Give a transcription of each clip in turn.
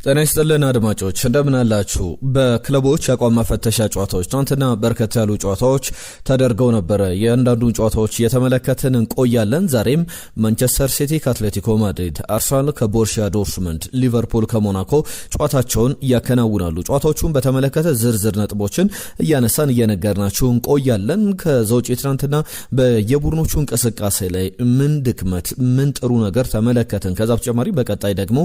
ጤና ይስጥልን አድማጮች እንደምን አላችሁ። በክለቦች አቋም መፈተሻ ጨዋታዎች ትናንትና በርከት ያሉ ጨዋታዎች ተደርገው ነበር። የአንዳንዱን ጨዋታዎች እየተመለከትን እንቆያለን። ዛሬም ማንቸስተር ሲቲ ከአትሌቲኮ ማድሪድ፣ አርሰናል ከቦሩሲያ ዶርትመንድ፣ ሊቨርፑል ከሞናኮ ጨዋታቸውን ያከናውናሉ። ጨዋታዎቹን በተመለከተ ዝርዝር ነጥቦችን እያነሳን እየነገርናችሁ እንቆያለን። ከዛ ውጪ ትናንትና በየቡድኖቹ እንቅስቃሴ ላይ ምን ድክመት ምን ጥሩ ነገር ተመለከትን። ከዛ በተጨማሪ በቀጣይ ደግሞ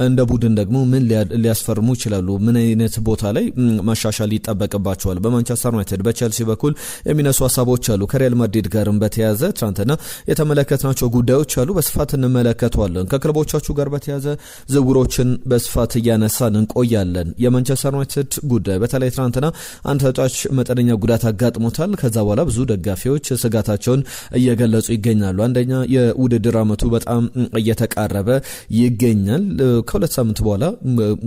እንደ ቡድን ደግሞ ምን ሊያስፈርሙ ይችላሉ፣ ምን አይነት ቦታ ላይ ማሻሻል ይጠበቅባቸዋል። በማንቸስተር ዩናይትድ በቼልሲ በኩል የሚነሱ ሐሳቦች አሉ። ከሪያል ማድሪድ ጋርም በተያያዘ ትናንትና የተመለከትናቸው ጉዳዮች አሉ። በስፋት እንመለከተዋለን። ከክለቦቻችሁ ጋር በተያያዘ ዝውውሮችን በስፋት እያነሳን እንቆያለን። የማንቸስተር ዩናይትድ ጉዳይ በተለይ ትናንትና አንድ ተጫዋች መጠነኛ ጉዳት አጋጥሞታል። ከዛ በኋላ ብዙ ደጋፊዎች ስጋታቸውን እየገለጹ ይገኛሉ። አንደኛ የውድድር ዓመቱ በጣም እየተቃረበ ይገኛል። ከሁለት ሳምንት በኋላ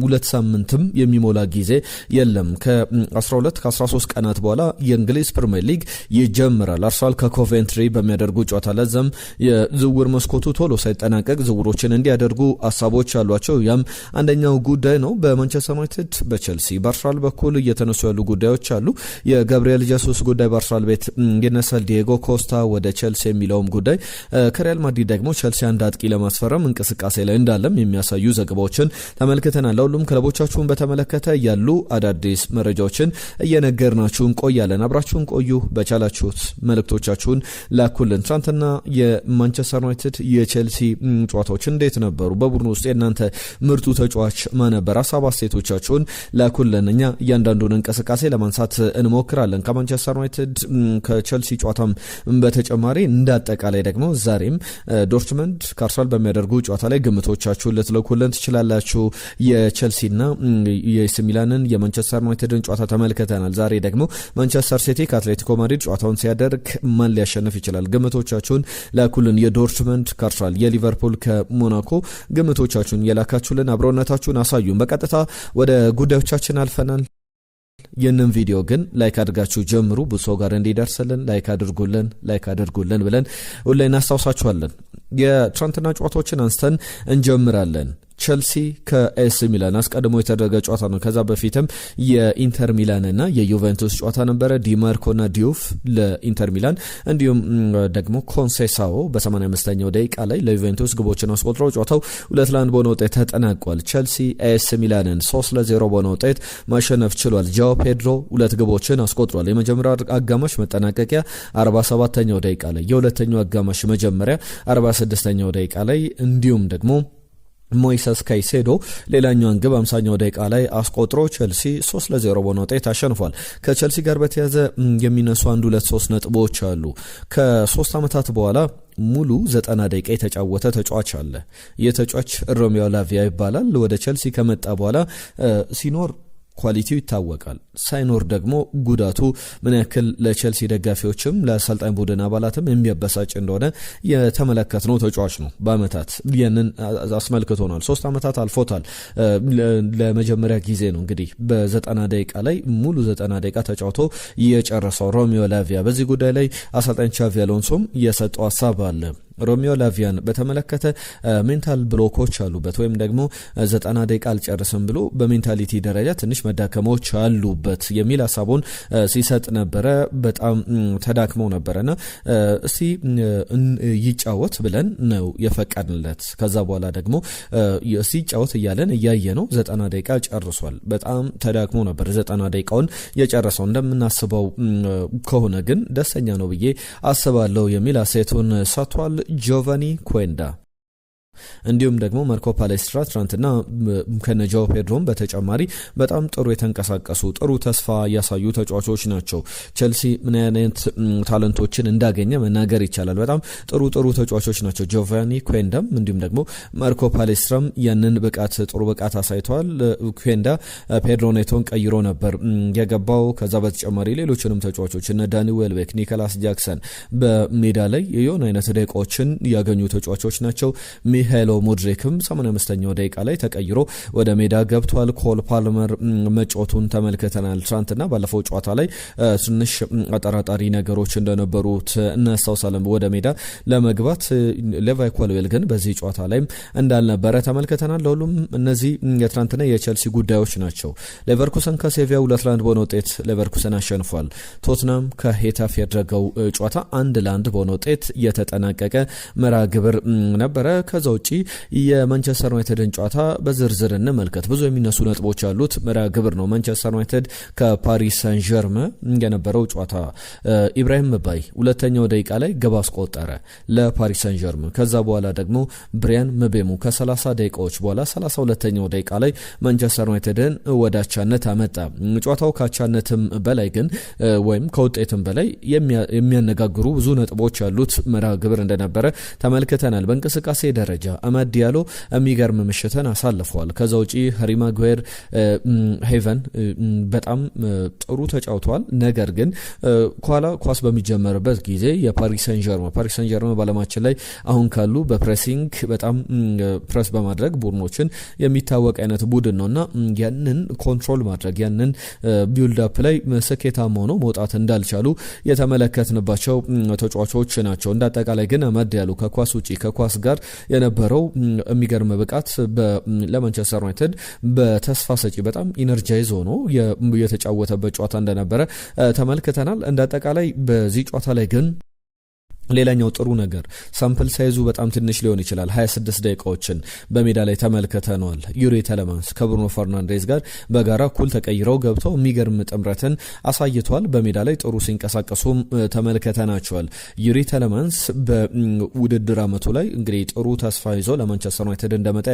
ሁለት ሳምንትም የሚሞላ ጊዜ የለም። ከ12 ከ13 ቀናት በኋላ የእንግሊዝ ፕሪሚየር ሊግ ይጀምራል። አርሰናል ከኮቬንትሪ በሚያደርጉ ጨዋታ ለዛም የዝውውር መስኮቱ ቶሎ ሳይጠናቀቅ ዝውውሮችን እንዲያደርጉ ሐሳቦች አሏቸው። ያም አንደኛው ጉዳይ ነው። በማንቸስተር ዩናይትድ በቼልሲ በአርሰናል በኩል እየተነሱ ያሉ ጉዳዮች አሉ። የጋብሪኤል ጀሱስ ጉዳይ በአርሰናል ቤት ይነሳል። ዲየጎ ኮስታ ወደ ቼልሲ የሚለውም ጉዳይ ከሪያል ማድሪድ ደግሞ ቼልሲ አንድ አጥቂ ለማስፈረም እንቅስቃሴ ላይ እንዳለም የሚያሳዩ ዘገባዎችን ተመልክተናል። ለሁሉም ክለቦቻችሁን በተመለከተ ያሉ አዳዲስ መረጃዎችን እየነገርናችሁ እንቆያለን። አብራችሁን ቆዩ። በቻላችሁት መልእክቶቻችሁን ላኩልን። ትናንትና የማንቸስተር ዩናይትድ የቼልሲ ጨዋታዎች እንዴት ነበሩ? በቡድኑ ውስጥ የእናንተ ምርጡ ተጫዋች ማን ነበር? ሐሳብ አስተያየቶቻችሁን ላኩልን። እኛ እያንዳንዱን እንቅስቃሴ ለማንሳት እንሞክራለን። ከማንቸስተር ዩናይትድ ከቼልሲ ጨዋታም በተጨማሪ እንዳጠቃላይ ደግሞ ዛሬም ዶርትመንድ ከአርሰናል በሚያደርጉ ጨዋታ ላይ ግምቶቻችሁን ልትልኩልን ትችላላችሁ። የቼልሲና የኤሲ ሚላንን የማንቸስተር ዩናይትድን ጨዋታ ተመልክተናል። ዛሬ ደግሞ ማንቸስተር ሲቲ ከአትሌቲኮ ማድሪድ ጨዋታውን ሲያደርግ ማን ሊያሸንፍ ይችላል? ግምቶቻችሁን ላኩልን። የዶርትመንድ ከአርሰናል፣ የሊቨርፑል ከሞናኮ ግምቶቻችሁን የላካችሁልን አብሮነታችሁን አሳዩን። በቀጥታ ወደ ጉዳዮቻችን አልፈናል። ይህንን ቪዲዮ ግን ላይክ አድርጋችሁ ጀምሩ። ብዙ ሰው ጋር እንዲደርስልን ላይክ አድርጉልን ብለን ሁሌ እናስታውሳችኋለን። የትናንትና ጨዋታዎችን አንስተን እንጀምራለን። ቼልሲ ከኤሲ ሚላን አስቀድሞ የተደረገ ጨዋታ ነው። ከዛ በፊትም የኢንተር ሚላንና የዩቬንቱስ ጨዋታ ነበረ። ዲማርኮና ዲዩፍ ለኢንተር ሚላን እንዲሁም ደግሞ ኮንሴሳኦ በ85ኛው ደቂቃ ላይ ለዩቬንቱስ ግቦችን አስቆጥረው ጨዋታው 2-1 በሆነ ውጤት ተጠናቋል። ቼልሲ ኤሲ ሚላንን 3-0 በሆነ ውጤት ማሸነፍ ችሏል። ጃኦ ፔድሮ 2 ግቦችን አስቆጥሯል። የመጀመሪያው አጋማሽ መጠናቀቂያ 47ኛው ደቂቃ ላይ፣ የሁለተኛው አጋማሽ መጀመሪያ 46ኛው ደቂቃ ላይ እንዲሁም ደግሞ ሞይሰስ ካይሴዶ ሌላኛውን ግብ 50ኛው ደቂቃ ላይ አስቆጥሮ ቼልሲ 3-0 በሆነ ውጤት አሸንፏል። ከቼልሲ ጋር በተያያዘ የሚነሱ 1-2-3 ነጥቦች አሉ። ከ3 ዓመታት በኋላ ሙሉ 90 ደቂቃ የተጫወተ ተጫዋች አለ። የተጫዋች ሮሚዮ ላቪያ ይባላል። ወደ ቼልሲ ከመጣ በኋላ ሲኖር ኳሊቲው ይታወቃል፣ ሳይኖር ደግሞ ጉዳቱ ምን ያክል ለቼልሲ ደጋፊዎችም ለአሰልጣኝ ቡድን አባላትም የሚያበሳጭ እንደሆነ የተመለከትነው ተጫዋች ነው። በአመታት ያንን አስመልክቶናል። 3 ዓመታት አልፎታል። ለመጀመሪያ ጊዜ ነው እንግዲህ በ90 ደቂቃ ላይ ሙሉ 90 ደቂቃ ተጫውቶ የጨረሰው ሮሚዮ ላቪያ። በዚህ ጉዳይ ላይ አሰልጣኝ ቻቪ አሎንሶም የሰጠው ሐሳብ አለ። ሮሚዮ ላቪያን በተመለከተ ሜንታል ብሎኮች አሉበት ወይም ደግሞ 90 ደቂቃ አልጨርስም ብሎ በሜንታሊቲ ደረጃ ትንሽ መዳከሞች አሉበት የሚል ሐሳቡን ሲሰጥ ነበረ። በጣም ተዳክመው ነበረና እስቲ ይጫወት ብለን ነው የፈቀድንለት። ከዛ በኋላ ደግሞ እስቲ ይጫወት እያለን እያየ ነው 90 ደቂቃ ጨርሷል። በጣም ተዳክሞ ነበር 90 ደቂቃውን የጨረሰው። እንደምናስበው ከሆነ ግን ደስተኛ ነው ብዬ አስባለሁ የሚል አስተያየቱን ሰጥቷል። ጆቫኒ ኩዌንዳ እንዲሁም ደግሞ ማርኮ ፓሌስትራ ትናንትና ከነጃኦ ፔድሮም በተጨማሪ በጣም ጥሩ የተንቀሳቀሱ ጥሩ ተስፋ ያሳዩ ተጫዋቾች ናቸው። ቼልሲ ምን አይነት ታለንቶችን እንዳገኘ መናገር ይቻላል። በጣም ጥሩ ተጫዋቾች ናቸው። ጆቫኒ ኩዌንዳም እንዲሁም ደግሞ ማርኮ ፓሌስትራም ያንን ጥሩ ብቃት አሳይተዋል። ኩዌንዳ ፔድሮ ኔቶን ቀይሮ ነበር የገባው። ከዛ በተጨማሪ ሌሎችንም ተጫዋቾች እነ ዳኒ ዌልቤክ፣ ኒኮላስ ጃክሰን በሜዳ ላይ የሆነ አይነት ደቂቃዎችን ያገኙ ተጫዋቾች ናቸው። ሚሃይሎ ሙድሪክም 85ኛው ደቂቃ ላይ ተቀይሮ ወደ ሜዳ ገብቷል። ኮል ፓልመር መጫወቱን ተመልክተናል። ትናንትና ባለፈው ጨዋታ ላይ ትንሽ አጠራጣሪ ነገሮች እንደነበሩት እናስታውሳለን። ወደ ሜዳ ለመግባት ሌቫይ ኮልዌል ግን በዚህ ጨዋታ ላይ እንዳልነበረ ተመልክተናል። ለሁሉም እነዚህ የትናንትና የቼልሲ ጉዳዮች ናቸው። ሌቨርኩሰን ከሴቪያ 2-1 በሆነ ውጤት ሌቨርኩሰን አሸንፏል። ቶትናም ከሄታፍ ያደረገው ጨዋታ 1-1 በሆነ ውጤት የተጠናቀቀ መርሃ ግብር ነበረ። ከዛ ውጪ የማንቸስተር ዩናይትድን ጨዋታ በዝርዝር እንመልከት። ብዙ የሚነሱ ነጥቦች ያሉት መርሃ ግብር ነው። ማንቸስተር ዩናይትድ ከፓሪስ ሳን ዠርመን የነበረው ጨዋታ ኢብራሂም ባይ ሁለተኛው ደቂቃ ላይ ግብ አስቆጠረ ለፓሪስ ሳን ዠርመን። ከዛ በኋላ ደግሞ ብሪያን ምቤሙ ከ30 ደቂቃዎች በኋላ 32ኛው ደቂቃ ላይ ማንቸስተር ዩናይትድን ወደ አቻነት አመጣ። ጨዋታው ካቻነትም በላይ ግን ወይም ከውጤትም በላይ የሚያነጋግሩ ብዙ ነጥቦች ያሉት መርሃ ግብር እንደነበረ ተመልክተናል። በእንቅስቃሴ ደረጃ አማድ ዲያሎ የሚገርም ምሽትን አሳልፈዋል። ከዛ ውጪ ሃሪ ማጓየር ሄቨን በጣም ጥሩ ተጫውተዋል። ነገር ግን ኳላ ኳስ በሚጀመርበት ጊዜ የፓሪስ ሳን ዠርመን ባለማችን ላይ አሁን ካሉ በፕሬሲንግ በጣም ፕሬስ በማድረግ ቡድኖችን የሚታወቅ አይነት ቡድን ነውና ያንን ኮንትሮል ማድረግ ያንን ቢልድ አፕ ላይ ስኬታማ ሆነው መውጣት እንዳልቻሉ የተመለከትንባቸው ተጫዋቾች ናቸው። እንዳጠቃላይ ግን አማድ ዲያሎ ከኳስ ውጪ ከኳስ ጋር የነበረው የሚገርም ብቃት ለማንቸስተር ዩናይትድ በተስፋ ሰጪ በጣም ኢነርጃይዝ ሆኖ የተጫወተበት ጨዋታ እንደነበረ ተመልክተናል። እንዳጠቃላይ በዚህ ጨዋታ ላይ ግን ሌላኛው ጥሩ ነገር ሳምፕል ሳይዙ በጣም ትንሽ ሊሆን ይችላል። 26 ደቂቃዎችን በሜዳ ላይ ተመልክተናል። ዩሪ ተለማንስ ከብሩኖ ፈርናንዴዝ ጋር በጋራ እኩል ተቀይረው ገብተው የሚገርም ጥምረትን አሳይቷል። በሜዳ ላይ ጥሩ ሲንቀሳቀሱም ተመልክተናቸዋል። ዩሪ ተለማንስ በውድድር አመቱ ላይ እንግዲህ ጥሩ ተስፋ ይዞ ለማንቸስተር ዩናይትድ እንደመጣ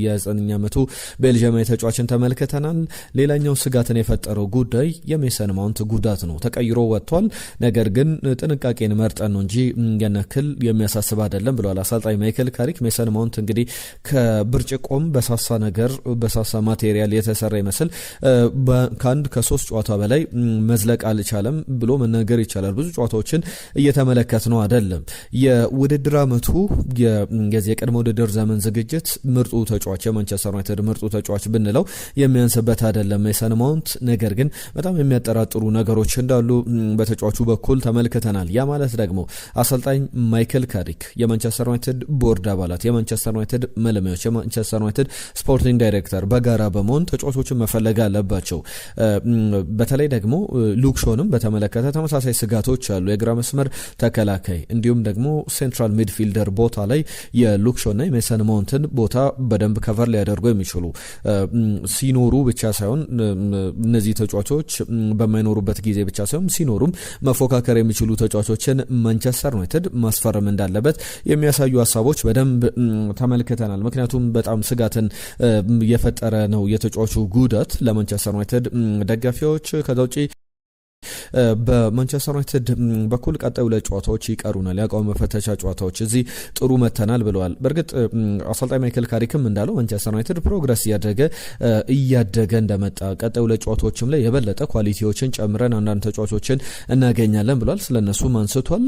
የ9ኛ አመቱ ቤልጂየማዊ ተጫዋችን ተመልክተናል። ሌላኛው ስጋትን የፈጠረው ጉዳይ የሜሰን ማውንት ጉዳት ነው። ተቀይሮ ወጥቷል። ነገር ግን ጥንቃቄን መርጠን ነው እንጂ ያናክል የሚያሳስብ አይደለም ብለዋል አሰልጣኝ ማይክል ካሪክ። ሜሰን ማውንት እንግዲህ ከብርጭቆም በሳሳ ማቴሪያል የተሰራ ይመስል ከ3 ጨዋታ በላይ መዝለቅ አልቻለም ብሎ መናገር ይቻላል። ብዙ ጨዋታዎችን እየተመለከት ነው አይደለም። የውድድር አመቱ የቀድሞ ውድድር ዘመን ዝግጅት ምርጡ ተጫዋች የማንቸስተር ዩናይትድ ምርጡ ተጫዋች ብንለው የሚያንስበት አይደለም ሜሰን ማውንት። ነገር ግን በጣም የሚያጠራጥሩ ነገሮች እንዳሉ በተጫዋቹ በኩል ተመልክተናል። ያ ማለት ደግሞ አሰልጣኝ ማይክል ካሪክ የማንቸስተር ዩናይትድ ቦርድ አባላት የማንቸስተር ዩናይትድ መለማዮች የማንቸስተር ዩናይትድ ስፖርቲንግ ዳይሬክተር በጋራ በመሆን ተጫዋቾችን መፈለግ አለባቸው። በተለይ ደግሞ ሉክ ሾንም በተመለከተ ተመሳሳይ ስጋቶች አሉ። የግራ መስመር ተከላካይ እንዲሁም ደግሞ ሴንትራል ሚድፊልደር ቦታ ላይ የሉክ ሾና የሜሰን ማውንትን ቦታ በደንብ ከቨር ሊያደርጉ የሚችሉ ሲኖሩ ብቻ ሳይሆን እነዚህ ተጫዋቾች በማይኖሩበት ጊዜ ብቻ ሳይሆን ሲኖሩም መፎካከር የሚችሉ ተጫዋቾችን ማንቸስተር ዩናይትድ ማስፈረም እንዳለበት የሚያሳዩ ሀሳቦች በደንብ ተመልክተናል። ምክንያቱም በጣም ስጋትን የፈጠረ ነው የተጫዋቹ ጉዳት ለማንቸስተር ዩናይትድ ደጋፊዎች። ከዛ ውጪ በማንቸስተር ዩናይትድ በኩል ቀጣዩ ለጨዋታዎች ይቀሩናል። ያቋም መፈተሻ ጨዋታዎች እዚህ ጥሩ መተናል ብለዋል። በእርግጥ አሰልጣኝ ማይክል ካሪክም እንዳለው ማንቸስተር ዩናይትድ ፕሮግረስ እያደገ እንደመጣ ቀጣዩ ለጨዋታዎችም ላይ የበለጠ ኳሊቲዎችን ጨምረን አንዳንድ ተጫዋቾችን እናገኛለን ብለዋል። ስለነሱም አንስቷል።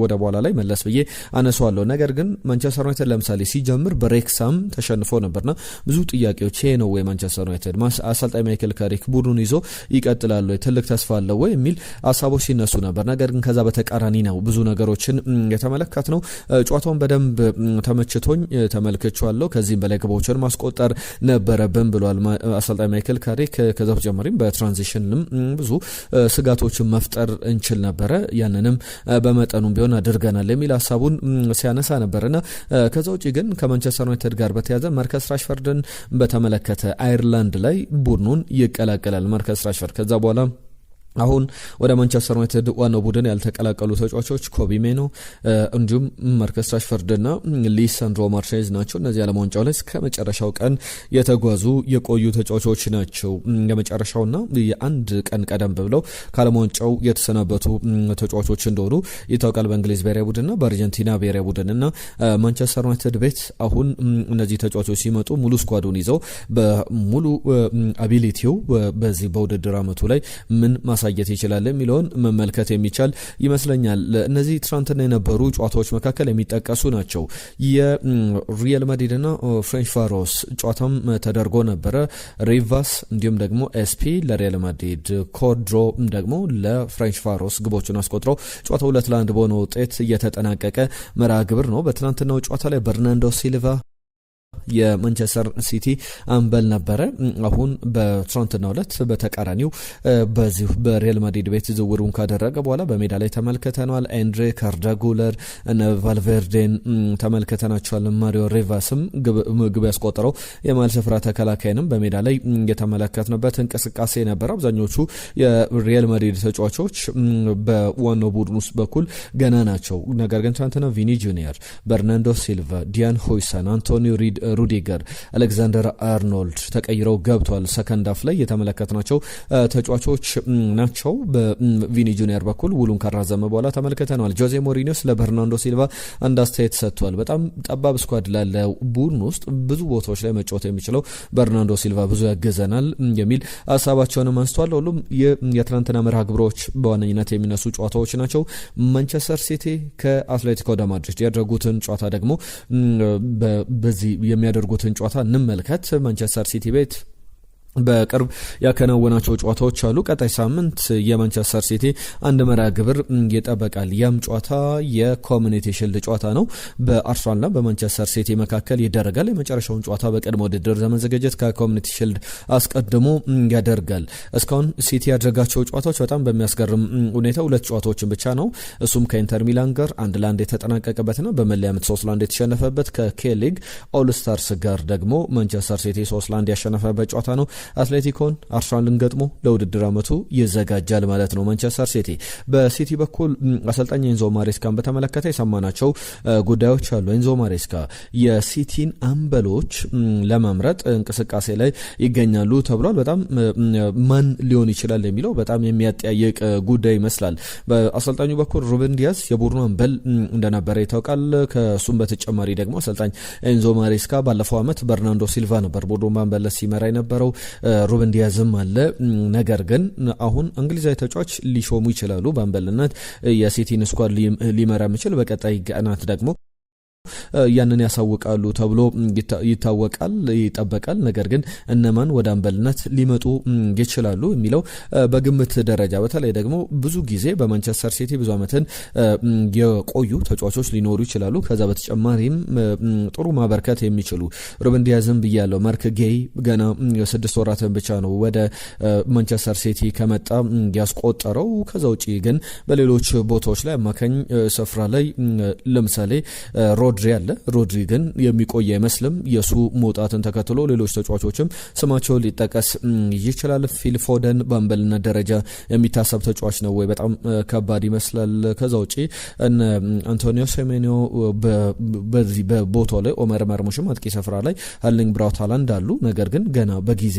ወደ በኋላ ላይ መለስ ብዬ አነሳዋለሁ። ነገር ግን ማንቸስተር ዩናይትድ ለምሳሌ ሲጀምር በሬክሳም ተሸንፎ ነበርና ብዙ ጥያቄዎች ይሄ ነው ወይ ማንቸስተር ዩናይትድ አሰልጣኝ ማይክል ካሪክ ቡድኑን ይዞ ይቀጥላል ወይ ትልቅ ተስፋ አለው ወይ የሚል ሀሳቦች ሲነሱ ነበር። ነገር ግን ከዛ በተቃራኒ ነው ብዙ ነገሮችን የተመለከት ነው። ጨዋታውን በደንብ ተመችቶኝ ተመልክቻለሁ። ከዚህም በላይ ግቦችን ማስቆጠር ነበረብን ብሏል አሰልጣኝ ማይክል ካሪክ። ከዛ በተጨማሪም በትራንዚሽንም ብዙ ስጋቶችን መፍጠር እንችል ነበረ፣ ያንንም በመጠኑም ቢሆን አድርገናል የሚል ሀሳቡን ሲያነሳ ነበርና ከዛ ውጪ ግን ከማንቸስተር ዩናይትድ ጋር በተያዘ ማርከስ ራሽፈርድን በተመለከተ አየርላንድ ላይ ቡድኑን ይቀላቀላል ማርከስ ራሽፈርድ። ከዛ በኋላ አሁን ወደ ማንቸስተር ዩናይትድ ዋናው ቡድን ያልተቀላቀሉ ተጫዋቾች ኮቢ ሜኖ እንዲሁም ማርከስ ራሽፈርድና ሊሳንድሮ ማርቲኔዝ ናቸው። እነዚህ ዓለም ዋንጫው ላይ እስከ መጨረሻው ቀን የተጓዙ የቆዩ ተጫዋቾች ናቸው። የመጨረሻውና የአንድ ቀን ቀደም ብለው ከዓለም ዋንጫው የተሰናበቱ ተጫዋቾች እንደሆኑ ይታወቃል። በእንግሊዝ ብሔራዊ ቡድንና በአርጀንቲና ብሔራዊ ቡድንና ማንቸስተር ዩናይትድ ቤት አሁን እነዚህ ተጫዋቾች ሲመጡ ሙሉ ስኳዱን ይዘው በሙሉ አቢሊቲው በዚህ በውድድር አመቱ ላይ ምን ማሳየት ይችላል የሚለውን መመልከት የሚቻል ይመስለኛል። እነዚህ ትናንትና የነበሩ ጨዋታዎች መካከል የሚጠቀሱ ናቸው። የሪያል ማድሪድና ፍሬንች ፋሮስ ጨዋታም ተደርጎ ነበረ። ሪቫስ እንዲሁም ደግሞ ኤስፒ ለሪያል ማድሪድ፣ ኮድሮ ደግሞ ለፍሬንች ፋሮስ ግቦቹን አስቆጥረው ጨዋታው 2-1 በሆነ ውጤት እየተጠናቀቀ መርሃ ግብር ነው። በትናንትናው ጨዋታ ላይ በርናንዶ ሲልቫ የማንቸስተር ሲቲ አምበል ነበረ። አሁን በትናንትናው ዕለት በተቃራኒው በዚሁ በሪያል ማድሪድ ቤት ዝውውሩን ካደረገ በኋላ በሜዳ ላይ ተመልክተናል። ኤንድሬ ካርዳጉለር እና ቫልቬርዴን ተመልክተናቸዋል። ማሪዮ ሪቫስም ግብ ያስቆጠረው የመሃል ስፍራ ተከላካይንም በሜዳ ላይ የተመለከትንበት እንቅስቃሴ ነበር። አብዛኞቹ የሪያል ማድሪድ ተጫዋቾች በዋናው ቡድን ውስጥ በኩል ገና ናቸው። ነገር ግን ትናንትና ቪኒ ጁኒየር፣ በርናንዶ ሲልቫ፣ ዲያን ሆይሰን፣ አንቶኒዮ ሩዲገር፣ አሌክዛንደር አርኖልድ ተቀይረው ገብቷል። ሰከንድ አፍ ላይ የተመለከትናቸው ተጫዋቾች ናቸው። በቪኒ ጁኒየር በኩል ውሉን ካራዘመ በኋላ ተመልክተናል። ጆዜ ሞሪኒዮ ስለ በርናንዶ ሲልቫ አንድ አስተያየት ሰጥቷል። በጣም ጠባብ ስኳድ ላለው ቡድን ውስጥ ብዙ ቦታዎች ላይ መጫወት የሚችለው በርናንዶ ሲልቫ ብዙ ያገዘናል የሚል ሀሳባቸውንም አንስተዋል። ሁሉም የትናንትና መርሃ ግብሮች በዋነኝነት የሚነሱ ጨዋታዎች ናቸው። ማንቸስተር ሲቲ ከአትሌቲኮ ደ ማድሪድ ያደረጉትን ጨዋታ ደግሞ በዚህ የሚያደርጉትን ጨዋታ እንመልከት። ማንቸስተር ሲቲ ቤት በቅርብ ያከናወናቸው ጨዋታዎች አሉ። ቀጣይ ሳምንት የማንቸስተር ሲቲ አንድ መርሃ ግብር ይጠበቃል። ያም ጨዋታ የኮሚኒቲ ሺልድ ጨዋታ ነው። በአርሰናልና በማንቸስተር ሲቲ መካከል ይደረጋል። የመጨረሻውን ጨዋታ በቅድመ ውድድር ዘመን ዝግጅት ከኮሚኒቲ ሺልድ አስቀድሞ ያደርጋል። እስካሁን ሲቲ ያደረጋቸው ጨዋታዎች በጣም በሚያስገርም ሁኔታ 2 ጨዋታዎችን ብቻ ነው። እሱም ከኢንተር ሚላን ጋር 1-1 የተጠናቀቀበትና በመለያ ምት 3-1 የተሸነፈበት፣ ከኬሊግ ኦልስታርስ ጋር ደግሞ ማንቸስተር ሲቲ 3-1 ያሸነፈበት ጨዋታ ነው። አትሌቲኮን አርሰናልን ገጥሞ ለውድድር ዓመቱ ይዘጋጃል ማለት ነው ማንቸስተር ሲቲ። በሲቲ በኩል አሰልጣኝ ኤንዞ ማሬስካን በተመለከተ የሰማናቸው ጉዳዮች አሉ። ኤንዞ ማሬስካ የሲቲን አምበሎች ለመምረጥ እንቅስቃሴ ላይ ይገኛሉ ተብሏል። በጣም ማን ሊሆን ይችላል የሚለው በጣም የሚያጠያይቅ ጉዳይ ይመስላል። በአሰልጣኙ በኩል ሩበን ዲያዝ የቡድኑ አምበል እንደነበረ ይታወቃል። ከሱም በተጨማሪ ደግሞ አሰልጣኝ ኤንዞ ማሬስካ ባለፈው ዓመት በርናንዶ ሲልቫ ነበር ቡድኑን በአምበልነት ሲመራ የነበረው። ሩበን ዲያዝም አለ። ነገር ግን አሁን እንግሊዛዊ ተጫዋች ሊሾሙ ይችላሉ በአምበልነት የሲቲን ስኳድ ሊመራ የሚችል በቀጣይ ቀናት ደግሞ ያንን ያሳውቃሉ ተብሎ ይጠበቃል። ነገር ግን እነማን ወደ አምበልነት ሊመጡ ይችላሉ የሚለው በግምት ደረጃ በተለይ ደግሞ ብዙ ጊዜ በማንቸስተር ሲቲ ብዙ ዓመትን የቆዩ ተጫዋቾች ሊኖሩ ይችላሉ። ከዛ በተጨማሪም ጥሩ ማበርከት የሚችሉ ሩበን ዲያዝም ብያለው። ማርክ ጌይ ገና 6 ወራትን ብቻ ነው ወደ ማንቸስተር ሲቲ ከመጣ ያስቆጠረው። ከዛ ውጪ ግን በሌሎች ቦታዎች ላይ አማካኝ ስፍራ ላይ ለምሳሌ ሮድሪ ግን የሚቆይ አይመስልም። የሱ መውጣትን ተከትሎ ሌሎች ተጫዋቾችም ስማቸው ሊጠቀስ ይችላል። ፊል ፎደን በአምበልነት ደረጃ የሚታሰብ ተጫዋች ነው ወይ? በጣም ከባድ ይመስላል። ከዛ ውጪ አንቶኒዮ ሴሜኒዮ በዚህ በቦታው ላይ ኦመር መርሙሽም አጥቂ ስፍራ ላይ ሃርሊንግ ብራውት ሃላንድ አሉ። ነገር ግን ገና በጊዜ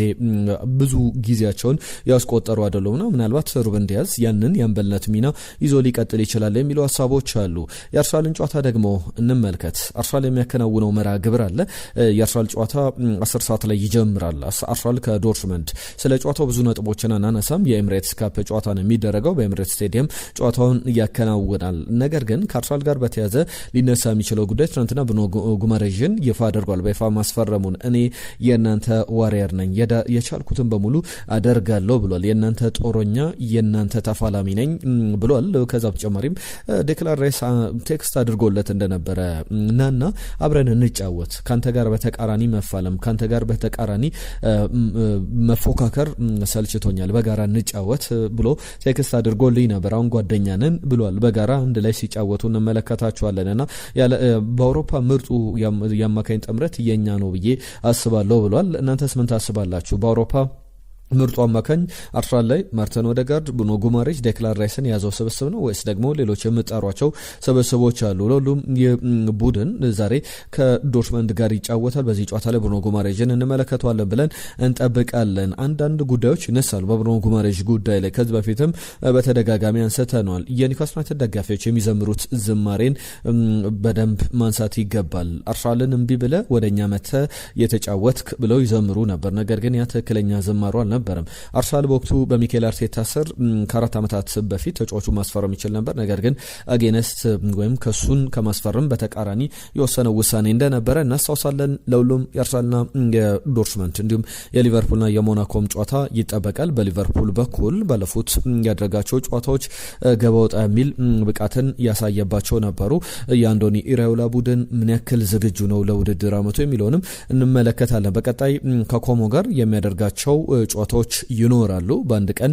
ብዙ ጊዜያቸውን ያስቆጠሩ አይደሉምና ምናልባት ሩበን ዲያዝ ያንን የአምበልነት ሚና ይዞ ሊቀጥል ይችላል የሚሉ ሀሳቦች አሉ። የአርሰናልን ጨዋታ ደግሞ እንመልከት። አርሰናል የሚያከናውነው መርሃ ግብር አለ። የአርሰናል ጨዋታ 10 ሰዓት ላይ ይጀምራል። አርሰናል ከዶርትመንድ። ስለ ጨዋታው ብዙ ነጥቦችን አናነሳም። የኤምሬትስ ካፕ ጨዋታ ነው የሚደረገው። በኤምሬትስ ስቴዲየም ጨዋታውን ያከናውናል። ነገር ግን ከአርሰናል ጋር በተያዘ ሊነሳ የሚችለው ጉዳይ ትናንትና ብሩኖ ጉማሬዥን ይፋ አድርጓል። በይፋ ማስፈረሙን እኔ የእናንተ ዋሪየር ነኝ፣ የቻልኩትን በሙሉ አደርጋለሁ ብሏል። የእናንተ ጦረኛ፣ የእናንተ ተፋላሚ ነኝ ብሏል። ከዛ በተጨማሪም ዴክላን ራይስ ቴክስት አድርጎለት እንደነበረ ናና አብረን እንጫወት፣ ካንተ ጋር በተቃራኒ መፋለም፣ ካንተ ጋር በተቃራኒ መፎካከር ሰልችቶኛል፣ በጋራ እንጫወት ብሎ ቴክስት አድርጎልኝ ነበር። አሁን ጓደኛ ነን ብሏል። በጋራ አንድ ላይ ሲጫወቱ እንመለከታቸዋለንና በአውሮፓ ምርጡ የአማካኝ ጥምረት የኛ ነው ብዬ አስባለሁ ብሏል። እናንተስ ምን ታስባላችሁ? በአውሮፓ ምርጡ አማካኝ አርሰናል ላይ ማርቲን ኦዴጋርድ፣ ብሩኖ ጉማሬዥ፣ ዴክላን ራይስን ያዘው ስብስብ ነው ወይስ ደግሞ ሌሎች የምጠሯቸው ስብስቦች አሉ? ለሁሉም ቡድን ዛሬ ከዶርትመንድ ጋር ይጫወታል። በዚህ ጨዋታ ላይ ብሩኖ ጉማሬዥን እንመለከተዋለን ብለን እንጠብቃለን። አንዳንድ ጉዳዮች ይነሳሉ በብሩኖ ጉማሬዥ ጉዳይ ላይ። ከዚህ በፊትም በተደጋጋሚ አንስተናል። የኒውካስል ዩናይትድ ደጋፊዎች የሚዘምሩት ዝማሬን በደንብ ማንሳት ይገባል። አርሰናልን እምቢ ብለ ወደኛ መተ የተጫወትክ ብለው ይዘምሩ ነበር። ነገር ግን ያ ትክክለኛ ዝማሩ አልነበረም። አልነበረም። አርሰናል በወቅቱ በሚኬል አርቴታ ስር ከ4 ዓመታት በፊት ተጫዋቹ ማስፈረም ይችል ነበር። ነገር ግን አጌነስት ወይም ከሱን ከማስፈረም በተቃራኒ የወሰነው ውሳኔ እንደነበረ እናስታውሳለን። ለሁሉም የአርሰናልና የዶርትመንድ እንዲሁም የሊቨርፑልና የሞናኮም ጨዋታ ይጠበቃል። በሊቨርፑል በኩል ባለፉት ያደረጋቸው ጨዋታዎች ገባ ወጣ የሚል ብቃትን ያሳየባቸው ነበሩ። የአንዶኒ ኢራዮላ ቡድን ምን ያክል ዝግጁ ነው ለውድድር ዓመቱ የሚለውንም እንመለከታለን። በቀጣይ ከኮሞ ጋር የሚያደርጋቸው ጨዋታዎች ይኖራሉ። በአንድ ቀን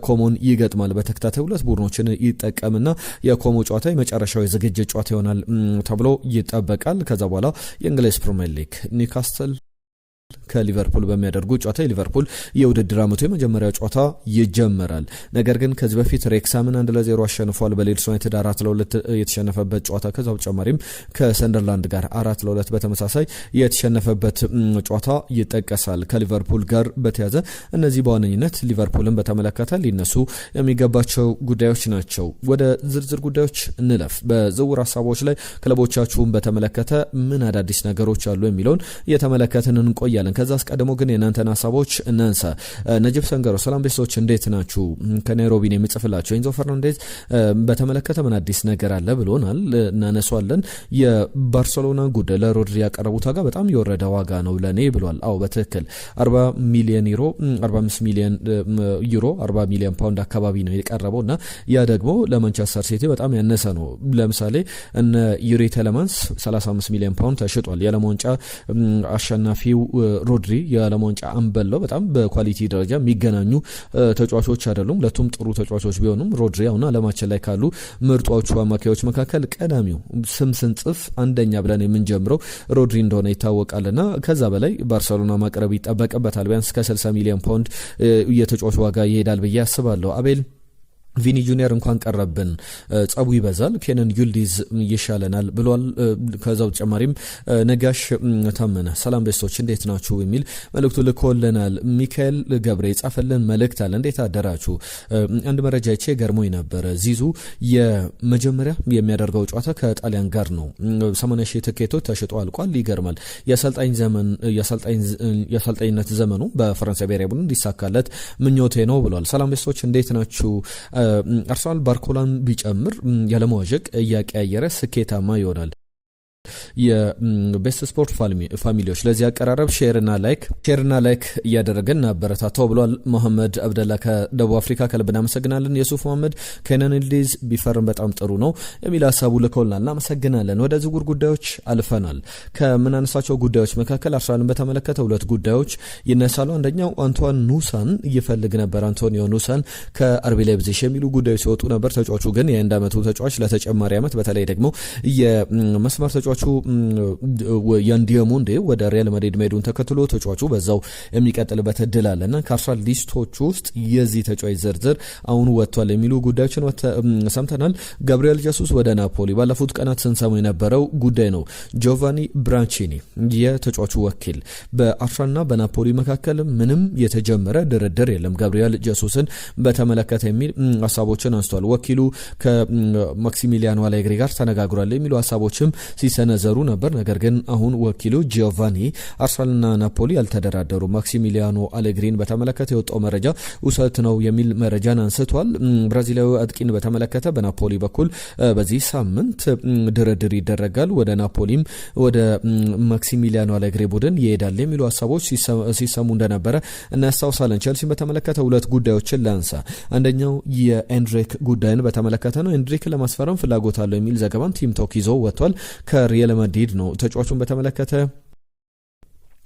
ኮሞን ይገጥማል። በተከታታይ ሁለት ቡድኖችን ይጠቀምና የኮሞ ጨዋታ የመጨረሻው የዝግጅት ጨዋታ ይሆናል ተብሎ ይጠበቃል። ከዛ በኋላ የእንግሊዝ ፕሪሚየር ሊግ ኒውካስትል ከሊቨርፑል በሚያደርጉ ጨዋታ የሊቨርፑል የውድድር ዓመቱ የመጀመሪያው ጨዋታ ይጀመራል። ነገር ግን ከዚህ በፊት ሬክሳምን 1-0 አሸንፏል። በሌድስ ዩናይትድ 4-2 የተሸነፈበት ጨዋታ፣ ከዛ በተጨማሪም ከሰንደርላንድ ጋር 4-2 በተመሳሳይ የተሸነፈበት ጨዋታ ይጠቀሳል። ከሊቨርፑል ጋር በተያዘ እነዚህ በዋነኝነት ሊቨርፑልን በተመለከተ ሊነሱ የሚገባቸው ጉዳዮች ናቸው። ወደ ዝርዝር ጉዳዮች እንለፍ። በዝውውር ሀሳቦች ላይ ክለቦቻችሁን በተመለከተ ምን አዳዲስ ነገሮች አሉ የሚለውን እየተመለከትን እንቆያለን። ከዛ አስቀድሞ ግን የናንተን ሀሳቦች እናንሳ። ነጅብ ሰንገሮ ሰላም ቤተሰቦች እንዴት ናችሁ? ከናይሮቢ ነው የሚጽፍላችሁ። ኤንዞ ፈርናንዴዝ በተመለከተ ምን አዲስ ነገር አለ ብሎናል፣ እናነሷለን። የባርሴሎና ጉዳይ ለሮድሪ ያቀረቡት ዋጋ በጣም የወረደ ዋጋ ነው ለኔ ብሏል። አዎ በትክክል 40 ሚሊዮን ዩሮ 45 ሚሊዮን ዩሮ 40 ሚሊዮን ፓውንድ አካባቢ ነው የቀረበውና ያ ደግሞ ለማንቸስተር ሲቲ በጣም ያነሰ ነው። ለምሳሌ እነ ዩሪ ቴለማንስ 35 ሚሊዮን ፓውንድ ተሽጧል። የዓለም ዋንጫ አሸናፊው ሮድሪ የዓለም ዋንጫ አንበለው በጣም በኳሊቲ ደረጃ የሚገናኙ ተጫዋቾች አይደሉም። ለቱም ጥሩ ተጫዋቾች ቢሆኑም ሮድሪ አሁን ዓለማችን ላይ ካሉ ምርጦቹ አማካዮች መካከል ቀዳሚው ስም ስንጽፍ አንደኛ ብለን የምንጀምረው ሮድሪ እንደሆነ ይታወቃልና ከዛ በላይ ባርሴሎና ማቅረብ ይጠበቅበታል። ቢያንስ ከ60 ሚሊዮን ፓውንድ የተጫዋች ዋጋ ይሄዳል ብዬ አስባለሁ። አቤል ቪኒ ጁኒየር እንኳን ቀረብን ጸቡ ይበዛል፣ ኬነን ዩልዲዝ ይሻለናል ብሏል። ከዛው ተጨማሪም ነጋሽ ታመነ ሰላም ቤስቶች እንዴት ናችሁ የሚል መልእክቱ ልኮልናል። ሚካኤል ገብሬ ጻፈልን መልእክት አለ። እንዴት አደራችሁ? አንድ መረጃ ይቼ ገርሞኝ ነበር። ዚዙ የመጀመሪያ የሚያደርገው ጨዋታ ከጣሊያን ጋር ነው። 80,000 ትኬቶች ተሽጦ አልቋል። ይገርማል። የአሰልጣኝነት ዘመኑ በፈረንሳይ ብሔራዊ ቡድን እንዲሳካለት ምኞቴ ነው ብሏል። ሰላም ቤስቶች እንዴት ናችሁ? አርሰናል ባርኮላን ቢጨምር ያለመዋዠቅ እያቀያየረ ስኬታማ ይሆናል። የቤስት ስፖርት ፋሚሊዎች ለዚህ አቀራረብ ሼርና ላይክ እያደረገን እናበረታታው ብሏል። መሐመድ አብደላ ከደቡብ አፍሪካ ከልብ እናመሰግናለን። የሱፍ መሐመድ ኬነን ዩልዲዝ ቢፈርም በጣም ጥሩ ነው የሚል ሀሳቡ ልከውልናል። እናመሰግናለን። ወደ ዝውውር ጉዳዮች አልፈናል። ከምናነሳቸው ጉዳዮች መካከል አርሰናልን በተመለከተ ሁለት ጉዳዮች ይነሳሉ። አንደኛው አንቶine ኑሳን እየፈልግ ነበር። አንቶኒዮ ኑሳን ከአርቢ ላይፕዚግ የሚሉ ጉዳዮች ሲወጡ ነበር። ተጫዋቹ ግን የ1 ዓመቱ ተጫዋች ለተጨማሪ ዓመት በተለይ ደግሞ የመስመር ተጫዋቹ ያንዲየሙንዴ ወደ ሪያል ማድሪድ መሄዱን ተከትሎ ተጫዋቹ በዛው የሚቀጥልበት እድል አለና ከአርሰናል ሊስቶች ውስጥ የዚህ ተጫዋች ዝርዝር አሁን ወጥቷል የሚሉ ጉዳዮችን ሰምተናል። ጋብሪኤል ጀሱስ ወደ ናፖሊ ባለፉት ቀናት ስንሰሙ የነበረው ጉዳይ ነው። ጆቫኒ ብራንቺኒ የተጫዋቹ ወኪል በአርሰናልና በናፖሊ መካከል ምንም የተጀመረ ድርድር የለም ጋብሪኤል ጀሱስን በተመለከተ የሚል ሀሳቦችን አንስቷል። ወኪሉ ከማክሲሚሊያኖ አሌግሪ ጋር ተነጋግሯል የሚሉ ሀሳቦችም ሲሰነዘሩ ነበር። ነገር ግን አሁን ወኪሉ ጂዮቫኒ አርሰናልና ናፖሊ ያልተደራደሩ ማክሲሚሊያኖ አሌግሪን በተመለከተ የወጣው መረጃ ውሰት ነው የሚል መረጃን አንስቷል። ብራዚላዊ አጥቂን በተመለከተ በናፖሊ በኩል በዚህ ሳምንት ድርድር ይደረጋል። ወደ ናፖሊም ወደ ማክሲሚሊያኖ አሌግሪ ቡድን ይሄዳል የሚሉ ሀሳቦች ሲሰሙ እንደነበረ እናስታውሳለን። ቼልሲን በተመለከተ ሁለት ጉዳዮችን ላንሳ። አንደኛው የኤንድሪክ ጉዳይን በተመለከተ ነው። ኤንድሪክ ለማስፈረም ፍላጎት አለው የሚል ዘገባን ቲም ቶክ ይዞ ወጥቷል። ከሪያል ማድሪድ ነው። ተጫዋቹን በተመለከተ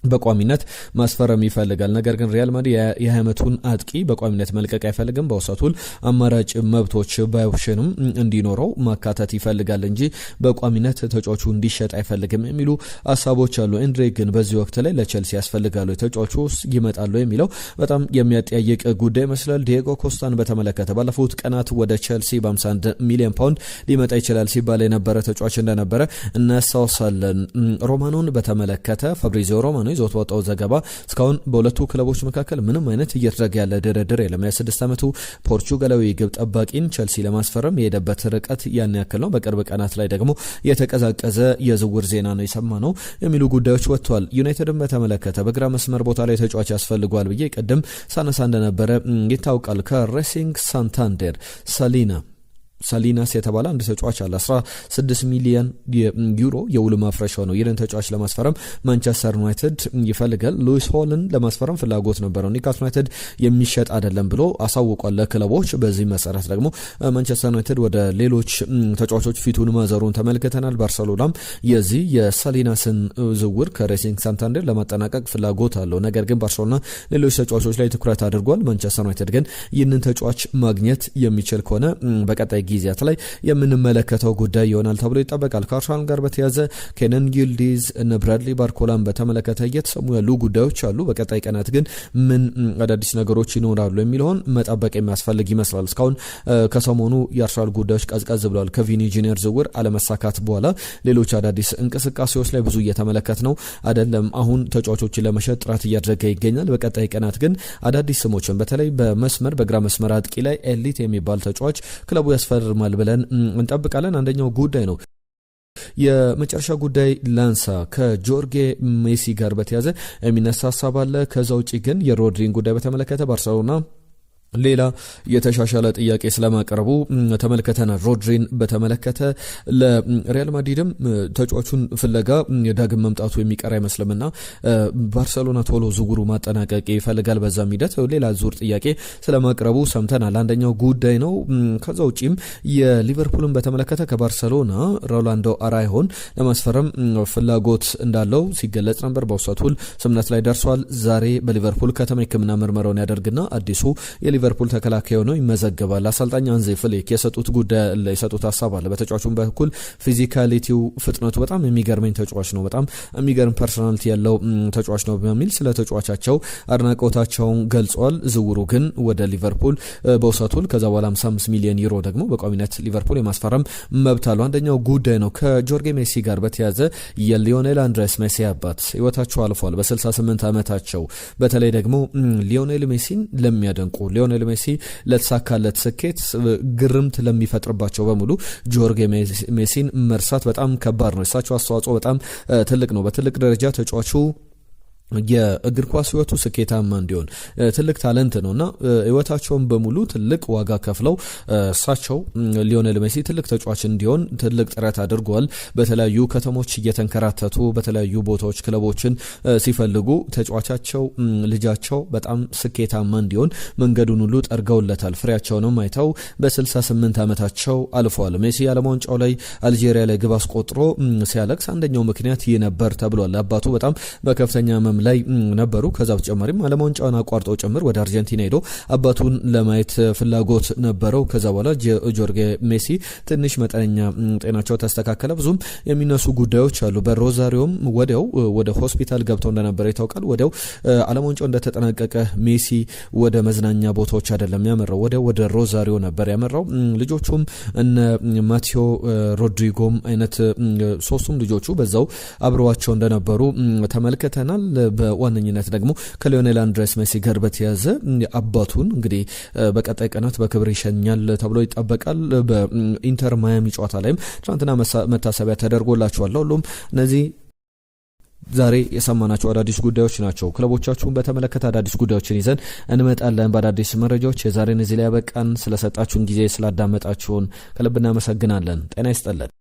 በቋሚነት ማስፈረም ይፈልጋል። ነገር ግን ሪያል ማድሪድ የ20 ዓመቱን አጥቂ በቋሚነት መልቀቅ አይፈልግም። በውሰቱል አማራጭ መብቶች በኦፕሽንም እንዲኖረው ማካተት ይፈልጋል እንጂ በቋሚነት ተጫዋቹ እንዲሸጥ አይፈልግም የሚሉ ሀሳቦች አሉ። ኤንድሪክ ግን በዚህ ወቅት ላይ ለቼልሲ ያስፈልጋሉ ተጫዋቹ ይመጣሉ የሚለው በጣም የሚያጠያይቅ ጉዳይ ይመስላል። ዲየጎ ኮስታን በተመለከተ ባለፉት ቀናት ወደ ቼልሲ በ51 ሚሊዮን ፓውንድ ሊመጣ ይችላል ሲባል የነበረ ተጫዋች እንደነበረ እናስታውሳለን። ሮማኖን በተመለከተ ፋብሪዚዮ ሮማኖ ነው ይዞት ወጣው ዘገባ። እስካሁን በሁለቱ ክለቦች መካከል ምንም አይነት እየተደረገ ያለ ድርድር የለም። የ26 ዓመቱ ፖርቹጋላዊ ግብ ጠባቂን ቸልሲ ለማስፈረም የሄደበት ርቀት ያን ያክል ነው። በቅርብ ቀናት ላይ ደግሞ የተቀዛቀዘ የዝውውር ዜና ነው የሰማነው የሚሉ ጉዳዮች ወጥቷል። ዩናይትድን በተመለከተ በግራ መስመር ቦታ ላይ ተጫዋች ያስፈልጓል ብዬ ቀደም ሳነሳ እንደነበረ ይታወቃል። ከሬሲንግ ሳንታንደር ሳሊናስ የተባለ አንድ ተጫዋች አለ። 16 ሚሊዮን ዩሮ የውል ማፍረሻው ነው። ይህንን ተጫዋች ለማስፈረም ማንቸስተር ዩናይትድ ይፈልጋል። ሉዊስ ሆልን ለማስፈረም ፍላጎት ነበረው። ኒውካስል ዩናይትድ የሚሸጥ አይደለም ብሎ አሳውቋል ለክለቦች። በዚህ መሰረት ደግሞ ማንቸስተር ዩናይትድ ወደ ሌሎች ተጫዋቾች ፊቱን ማዘሩን ተመልክተናል። ባርሰሎናም የዚህ የሳሊናስን ዝውውር ከሬሲንግ ሳንታንደር ለማጠናቀቅ ፍላጎት አለው። ነገር ግን ባርሰሎና ሌሎች ተጫዋቾች ላይ ትኩረት አድርጓል። ማንቸስተር ዩናይትድ ግን ይህንን ተጫዋች ማግኘት የሚችል ከሆነ በቀጣይ ጊዜያት ላይ የምንመለከተው ጉዳይ ይሆናል ተብሎ ይጠበቃል። ከአርሰናል ጋር በተያያዘ ኬነን ጊልዲዝ እና ብራድሊ ባርኮላን በተመለከተ እየተሰሙ ያሉ ጉዳዮች አሉ። በቀጣይ ቀናት ግን ምን አዳዲስ ነገሮች ይኖራሉ የሚለውን መጠበቅ የሚያስፈልግ ይመስላል። እስካሁን ከሰሞኑ የአርሰናል ጉዳዮች ቀዝቀዝ ብለዋል። ከቪኒ ጁኒየር ዝውውር አለመሳካት በኋላ ሌሎች አዳዲስ እንቅስቃሴዎች ላይ ብዙ እየተመለከት ነው አይደለም። አሁን ተጫዋቾችን ለመሸጥ ጥረት እያደረገ ይገኛል። በቀጣይ ቀናት ግን አዳዲስ ስሞችን በተለይ በግራ መስመር አጥቂ ላይ ኤሊት የሚባል ተጫዋች ክለቡ ያስፈልጋል ብለን እንጠብቃለን። አንደኛው ጉዳይ ነው። የመጨረሻ ጉዳይ ላንሳ። ከጆርጌ ሜሲ ጋር በተያያዘ የሚነሳ ሀሳብ አለ። ከዛ ውጪ ግን የሮድሪን ጉዳይ በተመለከተ ባርሰሎና ሌላ የተሻሻለ ጥያቄ ስለማቀረቡ ተመልክተናል። ሮድሪን በተመለከተ ለሪያል ማድሪድም ተጫዋቹን ፍለጋ ዳግም መምጣቱ የሚቀር አይመስልምና ባርሰሎና ቶሎ ዝውውሩ ማጠናቀቅ ይፈልጋል። በዛም ሂደት ሌላ ዙር ጥያቄ ስለማቅረቡ ሰምተናል። አንደኛው ጉዳይ ነው። ከዛ ውጪም የሊቨርፑልን በተመለከተ ከባርሰሎና ሮላንዶ አራይሆን ለማስፈረም ፍላጎት እንዳለው ሲገለጽ ነበር። በውሰት ውል ስምምነት ላይ ደርሷል። ዛሬ በሊቨርፑል ከተማ ሕክምና ምርመራውን ያደርግና አዲሱ የሊቨርፑል ተከላካይ ሆኖ ይመዘገባል። አሰልጣኝ አንዜ ፍሊክ የሰጡት ሀሳብ አለ። በተጫዋቹም በኩል ፊዚካሊቲው፣ ፍጥነቱ በጣም የሚገርመኝ ተጫዋች ነው፣ በጣም የሚገርም ፐርሶናሊቲ ያለው ተጫዋች ነው በሚል ስለ ተጫዋቻቸው አድናቆታቸውን ገልጸዋል። ዝውውሩ ግን ወደ ሊቨርፑል በውሰቱል ከዛ በኋላ 55 ሚሊዮን ዩሮ ደግሞ በቋሚነት ሊቨርፑል የማስፈረም መብት አለው። አንደኛው ጉዳይ ነው። ከጆርጌ ሜሲ ጋር በተያያዘ የሊዮኔል አንድሬስ ሜሲ አባት ህይወታቸው አልፏል በ68 ዓመታቸው። በተለይ ደግሞ ሊዮኔል ሜሲን ለሚያደንቁ ሊዮኔል ሜሲ ለተሳካለት ስኬት ግርምት ለሚፈጥርባቸው በሙሉ ጆርጌ ሜሲን መርሳት በጣም ከባድ ነው። እሳቸው አስተዋጽኦ በጣም ትልቅ ነው። በትልቅ ደረጃ ተጫዋቹ የእግር ኳስ ህይወቱ ስኬታማ እንዲሆን ትልቅ ታለንት ነውና ህይወታቸውን በሙሉ ትልቅ ዋጋ ከፍለው እሳቸው ሊዮኔል ሜሲ ትልቅ ተጫዋች እንዲሆን ትልቅ ጥረት አድርገዋል። በተለያዩ ከተሞች እየተንከራተቱ በተለያዩ ቦታዎች ክለቦችን ሲፈልጉ ተጫዋቻቸው ልጃቸው በጣም ስኬታማ እንዲሆን መንገዱን ሁሉ ጠርገውለታል። ፍሬያቸውንም አይተው በ68 ዓመታቸው አልፈዋል። ሜሲ የዓለም ዋንጫው ላይ አልጄሪያ ላይ ግብ አስቆጥሮ ሲያለቅስ አንደኛው ምክንያት ይህ ነበር ተብሏል። አባቱ በጣም በከፍተኛ ላይ ነበሩ። ከዛ በተጨማሪም ዓለም ዋንጫውን አቋርጠው ጭምር ወደ አርጀንቲና ሄዶ አባቱን ለማየት ፍላጎት ነበረው። ከዛ በኋላ ጆርጌ ሜሲ ትንሽ መጠነኛ ጤናቸው ተስተካከለ። ብዙም የሚነሱ ጉዳዮች አሉ። በሮዛሪዮም ወዲያው ወደ ሆስፒታል ገብተው እንደነበረ ይታወቃል። ወዲያው ዓለም ዋንጫው እንደተጠናቀቀ ሜሲ ወደ መዝናኛ ቦታዎች አይደለም ያመራው፣ ወዲያው ወደ ሮዛሪዮ ነበር ያመራው። ልጆቹም እነ ማቴዮ ሮድሪጎም አይነት ሶስቱም ልጆቹ በዛው አብረዋቸው እንደነበሩ ተመልክተናል። በዋነኝነት ደግሞ ከሊዮኔል አንድሬስ ሜሲ ጋር በተያያዘ አባቱን እንግዲህ በቀጣይ ቀናት በክብር ይሸኛል ተብሎ ይጠበቃል። በኢንተር ማያሚ ጨዋታ ላይም ትናንትና መታሰቢያ ተደርጎላቸዋል። ሁሉም እነዚህ ዛሬ የሰማናቸው አዳዲስ ጉዳዮች ናቸው። ክለቦቻችሁን በተመለከተ አዳዲስ ጉዳዮችን ይዘን እንመጣለን በአዳዲስ መረጃዎች። የዛሬን እዚህ ላይ ያበቃን። ስለሰጣችሁን ጊዜ ስላዳመጣችሁን ከልብ እናመሰግናለን። ጤና ይስጥልን።